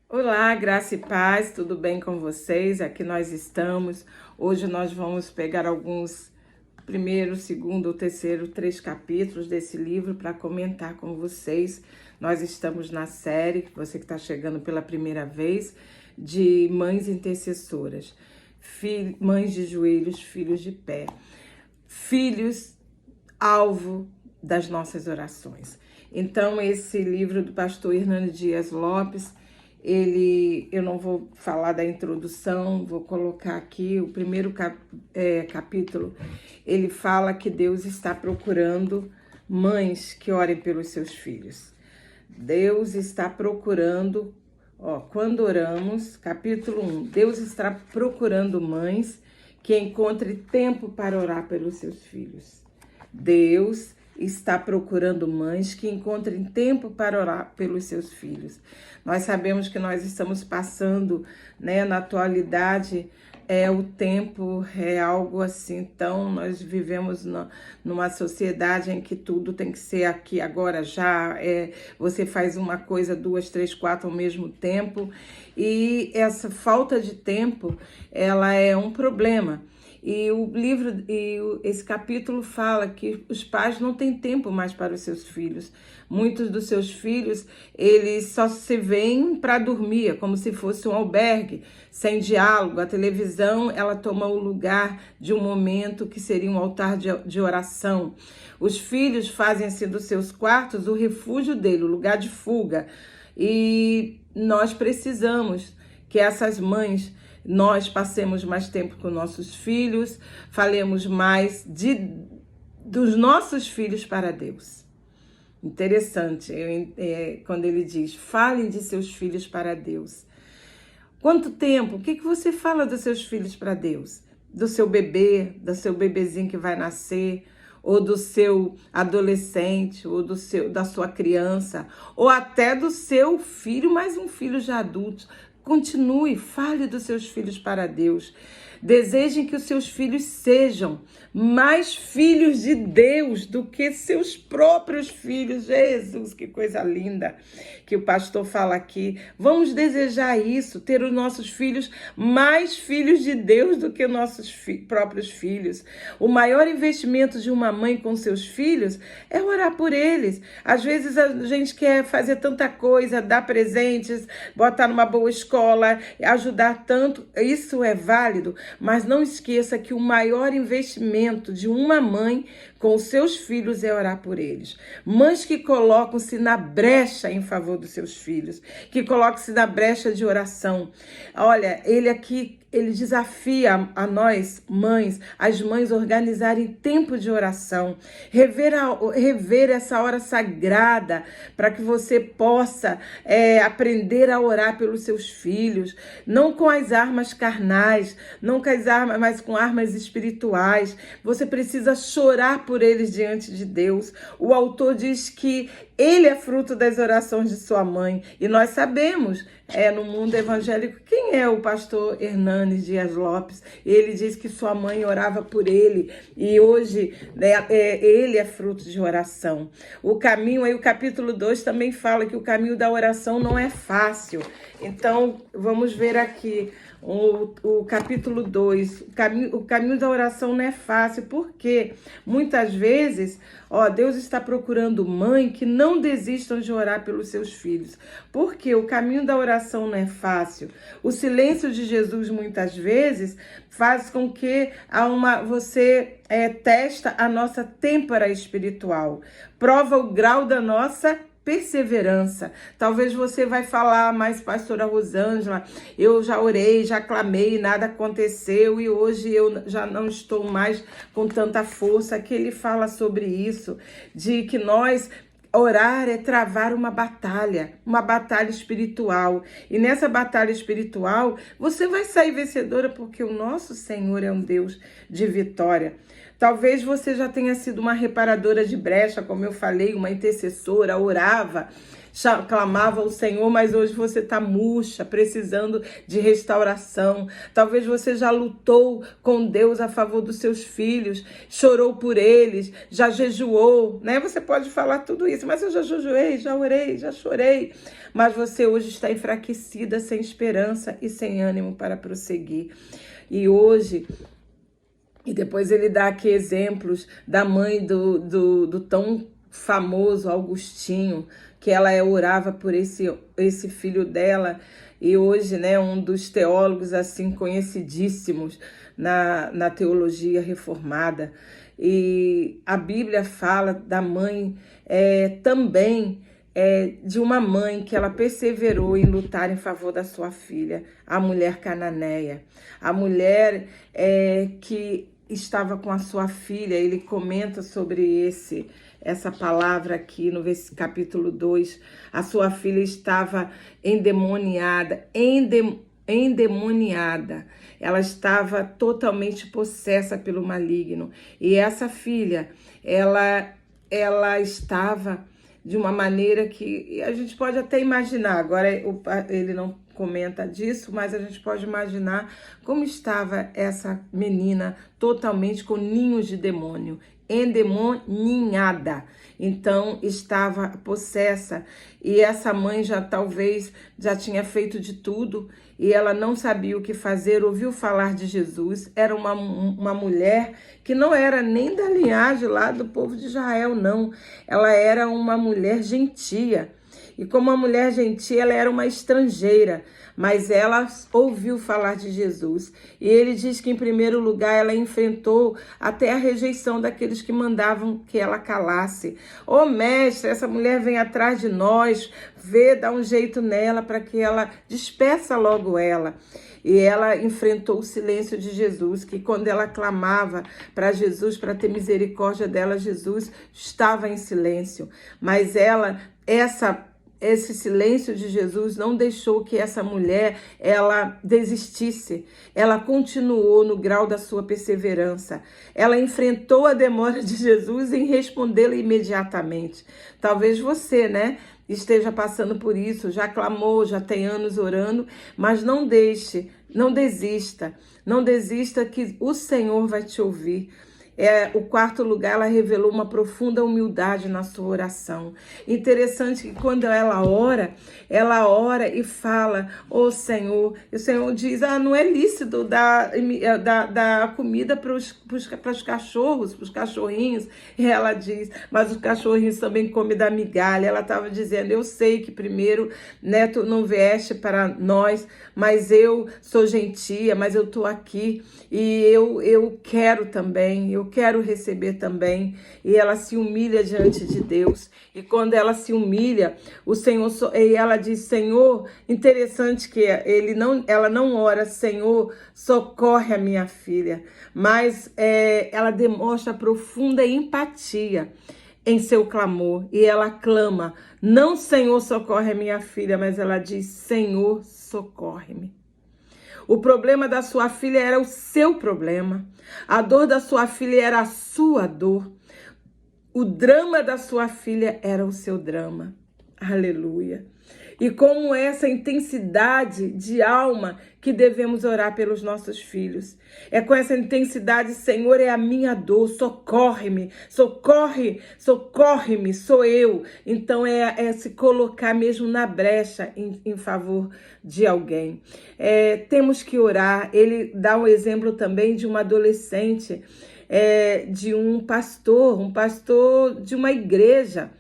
Olá, graça e paz, tudo bem com vocês? Aqui nós estamos. Hoje nós vamos pegar alguns primeiro, segundo ou terceiro, 3 capítulos desse livro para comentar com vocês. Nós estamos na série, você que está chegando pela primeira vez, de mães intercessoras, mães de joelhos, filhos de pé, filhos alvo das nossas orações. Então, esse livro do pastor Hernani Dias Lopes, eu não vou falar da introdução, vou colocar aqui o primeiro capítulo. Ele fala que Deus está procurando mães que orem pelos seus filhos. Deus está procurando, quando oramos, capítulo 1, Deus está procurando mães que encontrem tempo para orar pelos seus filhos. Deus está procurando mães que encontrem tempo para orar pelos seus filhos. Nós sabemos que nós estamos passando, na atualidade, o tempo é algo assim, então nós vivemos numa sociedade em que tudo tem que ser aqui, agora, já, você faz uma coisa, 2, 3, 4 ao mesmo tempo, e essa falta de tempo, ela é um problema. E o livro, esse capítulo fala que os pais não têm tempo mais para os seus filhos. Muitos dos seus filhos, eles só se veem para dormir, é como se fosse um albergue, sem diálogo. A televisão, ela toma o lugar de um momento que seria um altar de oração. Os filhos fazem-se dos seus quartos o refúgio dele, o lugar de fuga. E nós precisamos que essas mães, nós passemos mais tempo com nossos filhos, falemos mais dos nossos filhos para Deus. Interessante, quando ele diz, falem de seus filhos para Deus. Quanto tempo? O que você fala dos seus filhos para Deus? Do seu bebê, do seu bebezinho que vai nascer, ou do seu adolescente, ou da sua criança, ou até do seu filho, mais um filho já adulto. Continue, fale dos seus filhos para Deus. Desejem que os seus filhos sejam mais filhos de Deus do que seus próprios filhos. Jesus, que coisa linda que o pastor fala aqui. Vamos desejar isso, ter os nossos filhos mais filhos de Deus do que nossos próprios filhos. O maior investimento de uma mãe com seus filhos é orar por eles. Às vezes a gente quer fazer tanta coisa, dar presentes, botar numa boa escola, ajudar tanto. Isso é válido, mas não esqueça que o maior investimento de uma mãe com os seus filhos é orar por eles. Mães que colocam-se na brecha em favor dos seus filhos, que colocam-se na brecha de oração. Olha, ele desafia a nós, mães, as mães organizarem tempo de oração, rever essa hora sagrada, para que você possa aprender a orar pelos seus filhos, não com as armas carnais, não com as armas, mas com armas espirituais. Você precisa chorar por eles diante de Deus. O autor diz que ele é fruto das orações de sua mãe, e nós sabemos, no mundo evangélico, quem é o pastor Hernani Dias Lopes. Ele diz que sua mãe orava por ele, e hoje ele é fruto de oração. O caminho, aí o capítulo 2 também fala que o caminho da oração não é fácil. Então, vamos ver aqui o capítulo 2, o caminho da oração não é fácil, porque muitas vezes, Deus está procurando mãe que não desistam de orar pelos seus filhos, porque o caminho da oração não é fácil. O silêncio de Jesus muitas vezes faz com que você testa a nossa têmpera espiritual, prova o grau da nossa perseverança. Talvez você vai falar, mas pastora Rosângela, eu já orei, já clamei, nada aconteceu e hoje eu já não estou mais com tanta força. Que ele fala sobre isso, de que nós orar é travar uma batalha espiritual. E nessa batalha espiritual, você vai sair vencedora, porque o nosso Senhor é um Deus de vitória. Talvez você já tenha sido uma reparadora de brecha, como eu falei, uma intercessora, orava, clamava ao Senhor, mas hoje você está murcha, precisando de restauração. Talvez você já lutou com Deus a favor dos seus filhos, chorou por eles, já jejuou, né? Você pode falar tudo isso, mas eu já jejuei, já orei, já chorei. Mas você hoje está enfraquecida, sem esperança e sem ânimo para prosseguir. E hoje... E depois ele dá aqui exemplos da mãe do tão famoso Augustinho, que ela orava por esse filho dela, e hoje, né, um dos teólogos assim conhecidíssimos na teologia reformada. E a Bíblia fala da mãe também, de uma mãe que ela perseverou em lutar em favor da sua filha, a mulher cananeia, a mulher que estava com a sua filha. Ele comenta sobre essa palavra aqui no capítulo 2. A sua filha estava endemoniada. Ela estava totalmente possessa pelo maligno. E essa filha, ela estava de uma maneira que a gente pode até imaginar. Agora ele não comenta disso, mas a gente pode imaginar como estava essa menina totalmente com ninhos de demônio, endemoniada. Então estava possessa, e essa mãe talvez já tinha feito de tudo e ela não sabia o que fazer. Ouviu falar de Jesus, era uma mulher que não era nem da linhagem lá do povo de Israel, não. Ela era uma mulher gentia. E como uma mulher gentia, ela era uma estrangeira, mas ela ouviu falar de Jesus. E ele diz que, em primeiro lugar, ela enfrentou até a rejeição daqueles que mandavam que ela calasse. Ô mestre, essa mulher vem atrás de nós, dá um jeito nela para que ela despeça logo ela. E ela enfrentou o silêncio de Jesus, que quando ela clamava para Jesus, para ter misericórdia dela, Jesus estava em silêncio. Mas esse silêncio de Jesus não deixou que essa mulher, ela desistisse. Ela continuou no grau da sua perseverança. Ela enfrentou a demora de Jesus em respondê-la imediatamente. Talvez você, né, esteja passando por isso, já clamou, já tem anos orando, mas não desista que o Senhor vai te ouvir. O quarto lugar, ela revelou uma profunda humildade na sua oração. Interessante que quando ela ora e fala, ô Senhor, e o Senhor diz, não é lícito dar comida para os cachorros, para os cachorrinhos. E ela diz, mas os cachorrinhos também comem da migalha. Ela estava dizendo, eu sei que primeiro, né, tu não vieste para nós, mas eu sou gentia, mas eu estou aqui e eu quero também, eu quero receber também. E ela se humilha diante de Deus. E quando ela se humilha, o Senhor, e ela diz, Senhor, interessante que ela não ora, Senhor, socorre a minha filha, mas ela demonstra profunda empatia em seu clamor, e ela clama, não Senhor, socorre a minha filha, mas ela diz, Senhor, socorre-me. O problema da sua filha era o seu problema. A dor da sua filha era a sua dor. O drama da sua filha era o seu drama. Aleluia. E como essa intensidade de alma que devemos orar pelos nossos filhos. É com essa intensidade, Senhor, é a minha dor, socorre-me, socorre-me, sou eu. Então é se colocar mesmo na brecha em favor de alguém. Temos que orar. Ele dá um exemplo também de uma adolescente, de um pastor de uma igreja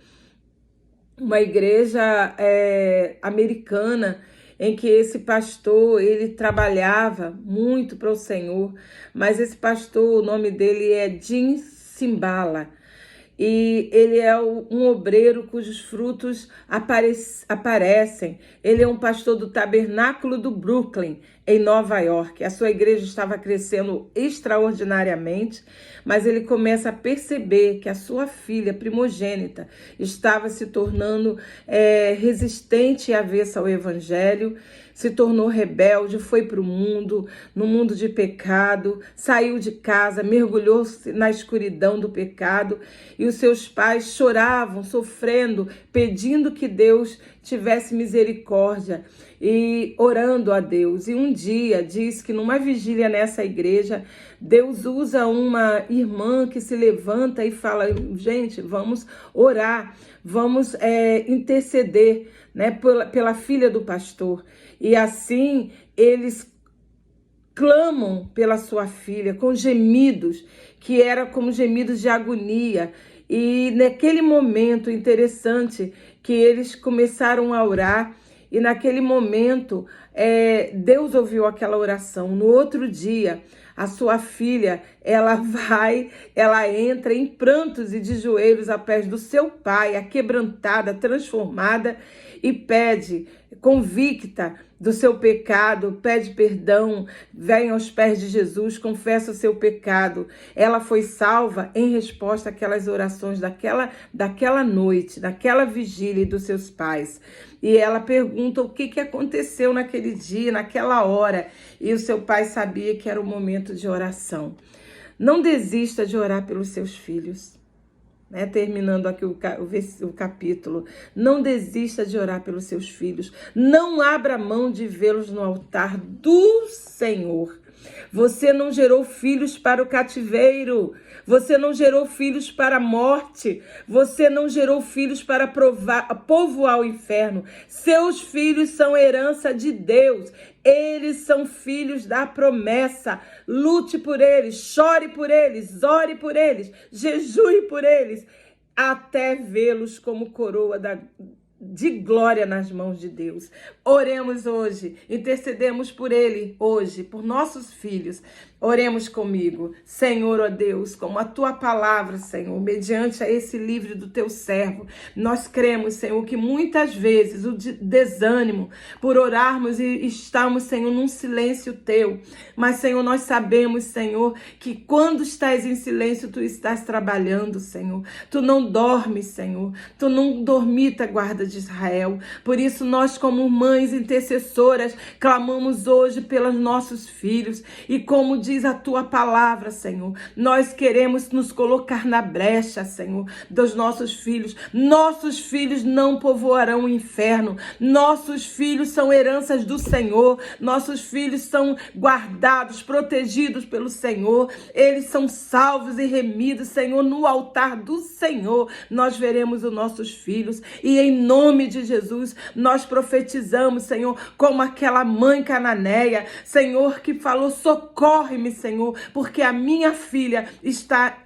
americana, em que esse pastor, ele trabalhava muito para o Senhor, mas esse pastor, o nome dele é Jim Cymbala, e ele é um obreiro cujos frutos aparecem. Ele é um pastor do Tabernáculo do Brooklyn, em Nova York. A sua igreja estava crescendo extraordinariamente, mas ele começa a perceber que a sua filha primogênita estava se tornando resistente e avessa ao evangelho, se tornou rebelde, foi para o mundo, no mundo de pecado, saiu de casa, mergulhou-se na escuridão do pecado. E e os seus pais choravam, sofrendo, pedindo que Deus tivesse misericórdia e orando a Deus. E um dia diz que numa vigília nessa igreja, Deus usa uma irmã que se levanta e fala: gente, vamos orar, vamos interceder, né, pela filha do pastor. E assim eles clamam pela sua filha com gemidos, que era como gemidos de agonia. E naquele momento interessante que eles começaram a orar, e naquele momento Deus ouviu aquela oração. No outro dia, a sua filha, ela entra em prantos e de joelhos a pés do seu pai, aquebrantada, transformada, e pede, convicta do seu pecado, pede perdão, vem aos pés de Jesus, confessa o seu pecado. Ela foi salva em resposta àquelas orações daquela noite, daquela vigília dos seus pais. E ela pergunta o que aconteceu naquele dia, naquela hora. E o seu pai sabia que era o momento de oração. Não desista de orar pelos seus filhos. Terminando aqui o capítulo, não desista de orar pelos seus filhos, não abra mão de vê-los no altar do Senhor. Você não gerou filhos para o cativeiro, você não gerou filhos para a morte, você não gerou filhos para povoar o inferno. Seus filhos são herança de Deus, eles são filhos da promessa. Lute por eles, chore por eles, ore por eles, jejue por eles, até vê-los como coroa de glória nas mãos de Deus. Oremos hoje, intercedemos por ele hoje, por nossos filhos. Oremos comigo. Senhor, ó Deus, como a tua palavra, Senhor, mediante a esse livro do teu servo, nós cremos, Senhor, que muitas vezes o desânimo por orarmos e estarmos, Senhor, num silêncio teu, mas, Senhor, nós sabemos, Senhor, que quando estás em silêncio, tu estás trabalhando, Senhor. Tu não dormes, Senhor. Tu não dormita, guarda de Israel. Por isso, nós, como mães intercessoras, clamamos hoje pelos nossos filhos. E como diz a tua palavra, Senhor, nós queremos nos colocar na brecha, Senhor, dos nossos filhos. Nossos filhos não povoarão o inferno. Nossos filhos são heranças do Senhor. Nossos filhos são guardados, protegidos pelo Senhor. Eles são salvos e remidos, Senhor, no altar do Senhor. Nós veremos os nossos filhos e em nome de Jesus nós profetizamos, Senhor, como aquela mãe cananeia, Senhor, que falou: socorre-me, Senhor, porque a minha filha está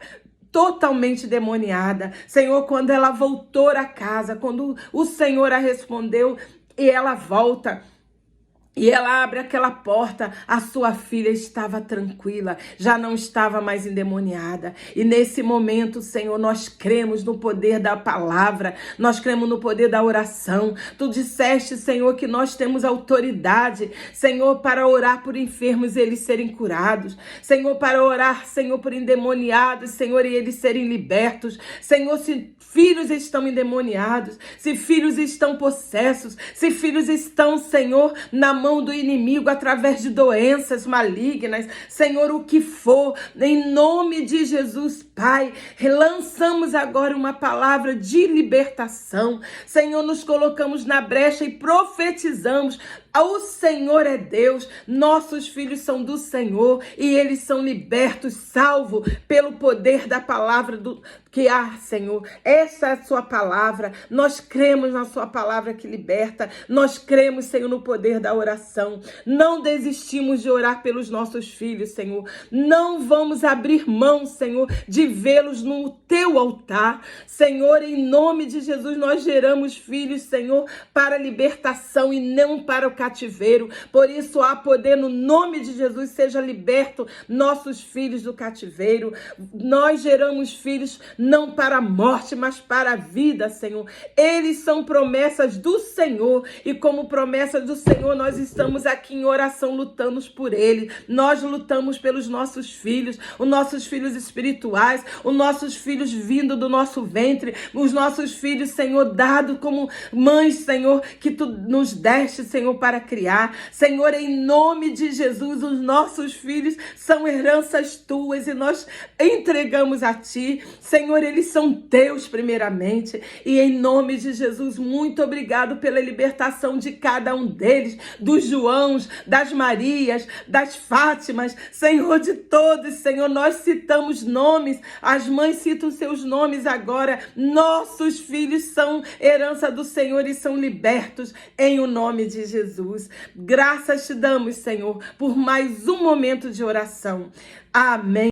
totalmente demoniada. Senhor, quando ela voltou a casa, quando o Senhor a respondeu e ela volta, e ela abre aquela porta, a sua filha estava tranquila, já não estava mais endemoniada. E nesse momento, Senhor, nós cremos no poder da palavra, nós cremos no poder da oração. Tu disseste, Senhor, que nós temos autoridade, Senhor, para orar por enfermos e eles serem curados. Senhor, para orar, Senhor, por endemoniados, Senhor, e eles serem libertos. Senhor, se filhos estão endemoniados, se filhos estão possessos, se filhos estão, Senhor, na mão do inimigo através de doenças malignas, Senhor, o que for, em nome de Jesus, Pai, lançamos agora uma palavra de libertação. Senhor, nos colocamos na brecha e profetizamos: o Senhor é Deus, nossos filhos são do Senhor e eles são libertos, salvos pelo poder da palavra que há, Senhor. Essa é a sua palavra, nós cremos na sua palavra que liberta, nós cremos, Senhor, no poder da oração. Não desistimos de orar pelos nossos filhos, Senhor. Não vamos abrir mão, Senhor, de vê-los no teu altar. Senhor, em nome de Jesus, nós geramos filhos, Senhor, para libertação e não para o cativeiro. Por isso há poder no nome de Jesus, seja liberto nossos filhos do cativeiro. Nós geramos filhos não para a morte, mas para a vida, Senhor. Eles são promessas do Senhor e como promessa do Senhor nós estamos aqui em oração lutando por ele. Nós lutamos pelos nossos filhos, os nossos filhos espirituais, os nossos filhos vindo do nosso ventre, os nossos filhos, Senhor, dado como mães, Senhor, que tu nos deste, Senhor, para para criar. Senhor, em nome de Jesus, os nossos filhos são heranças tuas e nós entregamos a ti. Senhor, eles são teus primeiramente. E em nome de Jesus, muito obrigado pela libertação de cada um deles, dos Joãos, das Marias, das Fátimas, Senhor, de todos. Senhor, nós citamos nomes, as mães citam seus nomes agora. Nossos filhos são herança do Senhor e são libertos em o nome de Jesus. Graças te damos, Senhor, por mais um momento de oração. Amém.